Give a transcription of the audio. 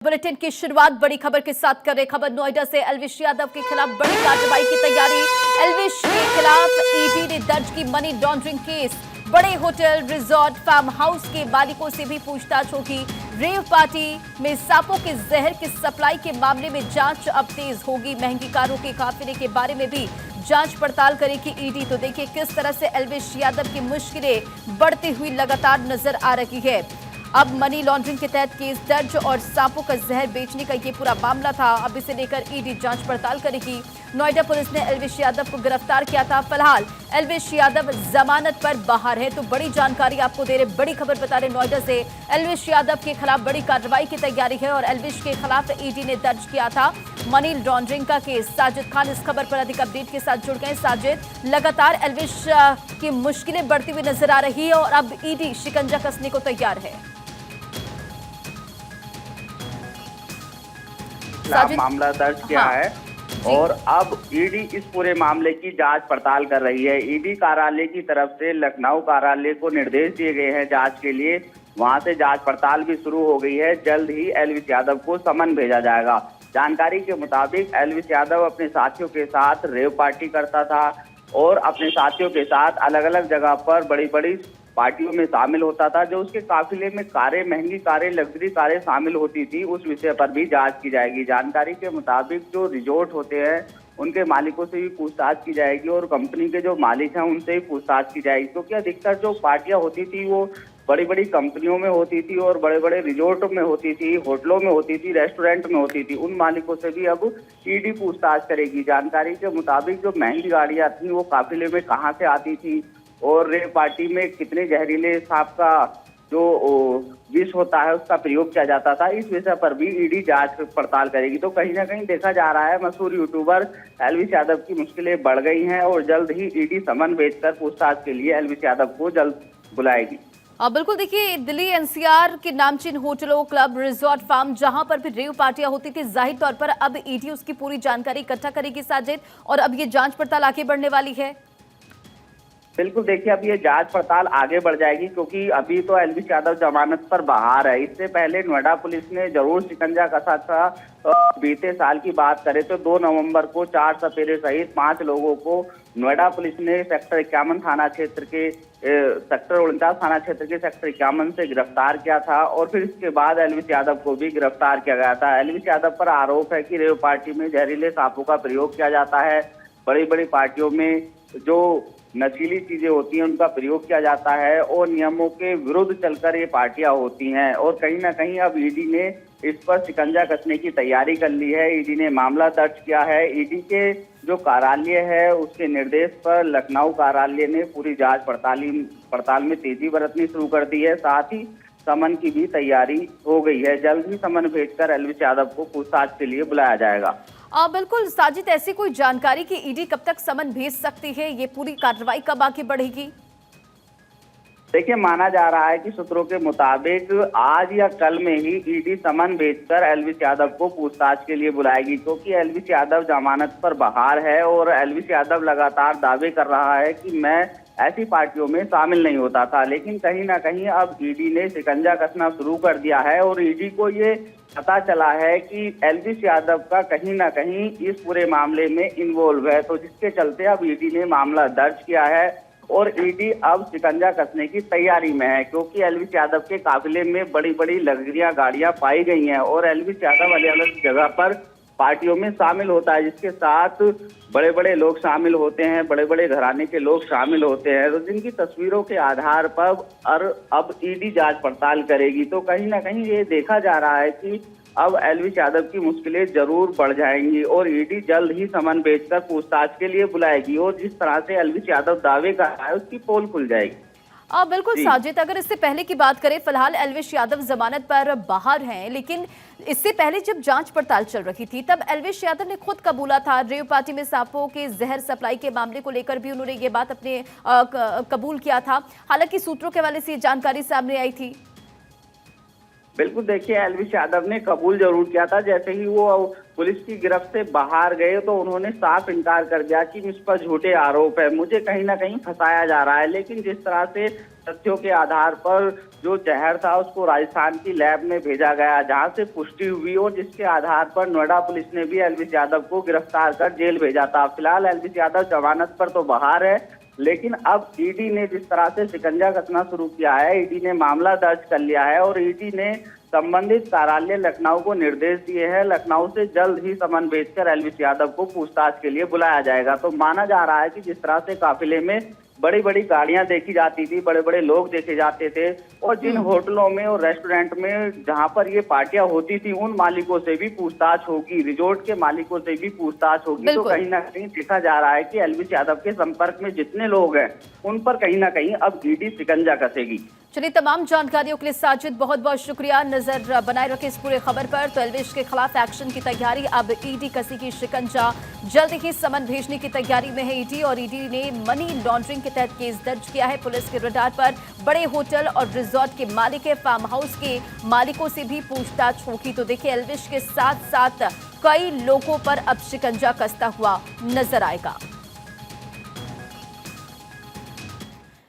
Bulletin की शुरुआत बड़ी खबर के साथ कर रहे खबर नोएडा से। एल्विश यादव के खिलाफ बड़ी कार्रवाई की तैयारी। एल्विश के खिलाफ ईडी ने दर्ज की मनी लॉन्ड्रिंग केस। बड़े होटल, रिजॉर्ट, फार्म हाउस के मालिकों से भी पूछताछ होगी। रेव पार्टी में सांपों के जहर की सप्लाई के मामले में जांच अब तेज होगी। महंगी कारों के काफिले के बारे में भी जांच पड़ताल करेगी ईडी। तो देखिए किस तरह से एल्विश यादव की मुश्किलें बढ़ती हुई लगातार नजर आ रही है। अब मनी लॉन्ड्रिंग के तहत केस दर्ज और सांपों का जहर बेचने का ये पूरा मामला था। अब इसे लेकर ईडी जांच पड़ताल करेगी। नोएडा पुलिस ने एल्विश यादव को गिरफ्तार किया था। फिलहाल एल्विश यादव जमानत पर बाहर है। तो बड़ी जानकारी आपको दे रहे, बड़ी खबर बता रहे नोएडा से। एल्विश यादव के खिलाफ बड़ी कार्रवाई की तैयारी है और एल्विश के खिलाफ ईडी ने दर्ज किया था मनी लॉन्ड्रिंग का केस। साजिद खान इस खबर पर अधिक अपडेट के साथ जुड़ गए। साजिद, लगातार एल्विश की मुश्किलें बढ़ती हुई नजर आ रही है और अब ईडी शिकंजा कसने को तैयार है। मामला दर्ज किया है और अब ईडी इस पूरे मामले की जांच पड़ताल कर रही है। ईडी कार्यालय की तरफ से लखनऊ कार्यालय को निर्देश दिए गए हैं जांच के लिए। वहां से जांच पड़ताल भी शुरू हो गई है। जल्द ही एल्विश यादव को समन भेजा जाएगा। जानकारी के मुताबिक एल्विश यादव अपने साथियों के साथ रेव पार्टी करता था और अपने साथियों के साथ अलग अलग जगह पर बड़ी बड़ी पार्टियों में शामिल होता था। जो उसके काफिले में कारें, महंगी कारें, लग्जरी कारें शामिल होती थी, उस विषय पर भी जांच की जाएगी। जानकारी के मुताबिक जो रिजॉर्ट होते हैं उनके मालिकों से भी पूछताछ की जाएगी और कंपनी के जो मालिक हैं उनसे भी पूछताछ की जाएगी, क्योंकि अधिकतर जो पार्टियां होती थी वो बड़ी बड़ी कंपनियों में होती थी और बड़े बड़े रिजॉर्ट में होती थी, होटलों में होती थी, रेस्टोरेंट में होती थी। उन मालिकों से भी अब ईडी पूछताछ करेगी। जानकारी के मुताबिक जो महंगी गाड़ियां थी वो काफिले में कहाँ से आती थी और रेव पार्टी में कितने जहरीले सांप का जो विष होता है उसका प्रयोग किया जाता था, इस विषय पर भी ईडी जांच पड़ताल करेगी। तो कहीं ना कहीं देखा जा रहा है मशहूर यूट्यूबर एल्विश यादव की मुश्किलें बढ़ गई हैं और जल्द ही ईडी समन भेजकर पूछताछ के लिए एल्विश यादव को जल्द बुलाएगी। बिल्कुल, देखिए दिल्ली एनसीआर के नामचीन होटलों, क्लब, रिजॉर्ट, फार्म जहां पर भी रेव पार्टियां होती थी, जाहिर तौर पर अब ईडी उसकी पूरी जानकारी इकट्ठा करेगी साजिद, और अब ये जांच पड़ताल आगे बढ़ने वाली है। बिल्कुल, देखिए अब ये जांच पड़ताल आगे बढ़ जाएगी क्योंकि अभी तो एल्विश यादव जमानत पर बाहर है। इससे पहले नोएडा पुलिस ने जरूर शिकंजा कसा था। बीते साल की बात करें तो 2 नवंबर को 4 सपेरे सहित 5 लोगों को नोएडा पुलिस ने सेक्टर 51 थाना क्षेत्र के सेक्टर 49 थाना क्षेत्र के सेक्टर 51 से गिरफ्तार किया था और फिर इसके बाद एल्विश यादव को भी गिरफ्तार किया गया था। एल्विश यादव पर आरोप है कि रेव पार्टी में जहरीले सांपों का प्रयोग किया जाता है। बड़ी बड़ी पार्टियों में जो नशीली चीजें होती हैं उनका प्रयोग किया जाता है और नियमों के विरुद्ध चलकर ये पार्टियां होती हैं और कहीं ना कहीं अब ईडी ने इस पर शिकंजा कसने की तैयारी कर ली है। ईडी ने मामला दर्ज किया है। ईडी के जो कार्यालय है उसके निर्देश पर लखनऊ कार्यालय ने पूरी जांच पड़ताल में तेजी बरतनी शुरू कर दी है। साथ ही समन की भी तैयारी हो गई है। जल्द ही समन भेजकर एल्विश यादव को पूछताछ के लिए बुलाया जाएगा। बिल्कुल साजिद, ऐसी कोई जानकारी कि ईडी कब तक समन भेज सकती है? ये पूरी कार्रवाई कब आगे बढ़ेगी? देखिए, माना जा रहा है कि सूत्रों के मुताबिक आज या कल में ही ईडी समन भेजकर एल्विश यादव को पूछताछ के लिए बुलाएगी, क्योंकि एल्विश यादव जमानत पर बाहर है और एल्विश यादव लगातार दावे कर रहा है कि मैं ऐसी पार्टियों में शामिल नहीं होता था। लेकिन कहीं ना कहीं अब ईडी ने शिकंजा कसना शुरू कर दिया है और ईडी को ये पता चला है कि एल्विश यादव का कहीं ना कहीं इस पूरे मामले में इन्वॉल्व है। तो जिसके चलते अब ईडी ने मामला दर्ज किया है और ईडी अब शिकंजा कसने की तैयारी में है, क्योंकि एल्विश यादव के काफिले में बड़ी बड़ी लग्जरियां गाड़ियां पाई गई हैं और एल्विश यादव अलग अलग जगह पर पार्टियों में शामिल होता है, जिसके साथ बड़े बड़े लोग शामिल होते हैं, बड़े बड़े घराने के लोग शामिल होते हैं, तो जिनकी तस्वीरों के आधार पर अब ईडी जांच पड़ताल करेगी। तो कहीं ना कहीं ये देखा जा रहा है कि अब एल्विश यादव की मुश्किलें जरूर बढ़ जाएंगी और ईडी जल्द ही समन भेजकर पूछताछ के लिए बुलाएगी और जिस तरह से एल्विश यादव दावे कर रहा है उसकी पोल खुल जाएगी। बिल्कुल साजिद, अगर इससे पहले की बात करें, फिलहाल एल्विश यादव जमानत पर बाहर हैं, लेकिन इससे पहले जब जांच पड़ताल चल रही थी तब एल्विश यादव ने खुद कबूला था। रेव पार्टी में सांपों के जहर सप्लाई के मामले को लेकर भी उन्होंने ये बात अपने कबूल किया था। हालांकि सूत्रों के हवाले से ये जानकारी सामने आई थी। बिल्कुल, देखिए एल्विश यादव ने कबूल जरूर किया था। जैसे ही वो पुलिस की गिरफ्त से बाहर गए तो उन्होंने साफ इनकार कर दिया कि मुझ पर झूठे आरोप है, मुझे कहीं ना कहीं फंसाया जा रहा है। लेकिन जिस तरह से तथ्यों के आधार पर जो जहर था उसको राजस्थान की लैब में भेजा गया, जहां से पुष्टि हुई और जिसके आधार पर नोएडा पुलिस ने भी एल्विश यादव को गिरफ्तार कर जेल भेजा था। फिलहाल एल्विश यादव जमानत पर तो बाहर है, लेकिन अब ईडी ने जिस तरह से शिकंजा कसना शुरू किया है, ईडी ने मामला दर्ज कर लिया है और ईडी ने संबंधित कार्यालय लखनऊ को निर्देश दिए हैं, लखनऊ से जल्द ही समन भेजकर एल्विश यादव को पूछताछ के लिए बुलाया जाएगा। तो माना जा रहा है कि जिस तरह से काफिले में बड़ी बड़ी गाड़ियां देखी जाती थी, बड़े बड़े लोग देखे जाते थे और जिन होटलों में और रेस्टोरेंट में जहां पर ये पार्टियां होती थी उन मालिकों से भी पूछताछ होगी, रिजॉर्ट के मालिकों से भी पूछताछ होगी। तो कहीं ना कहीं देखा जा रहा है कि एल्विश यादव के संपर्क में जितने लोग हैं उन पर कहीं ना कहीं अब ईडी शिकंजा कसेगी। चलिए, तमाम जानकारियों के लिए साजिद बहुत बहुत शुक्रिया। नजर बनाए रखे इस पूरे खबर पर। तो एल्विश के खिलाफ एक्शन की तैयारी, अब ईडी कसेगी शिकंजा, जल्द ही समन भेजने की तैयारी में है ईडी और ईडी ने मनी लॉन्ड्रिंग के तहत केस दर्ज किया है। पुलिस के रडार पर बड़े होटल और रिजॉर्ट के मालिक, फार्म हाउस के मालिकों से भी पूछताछ होगी। तो देखिए, एल्विश के साथ साथ कई लोगों पर अब शिकंजा कसता हुआ नजर आएगा।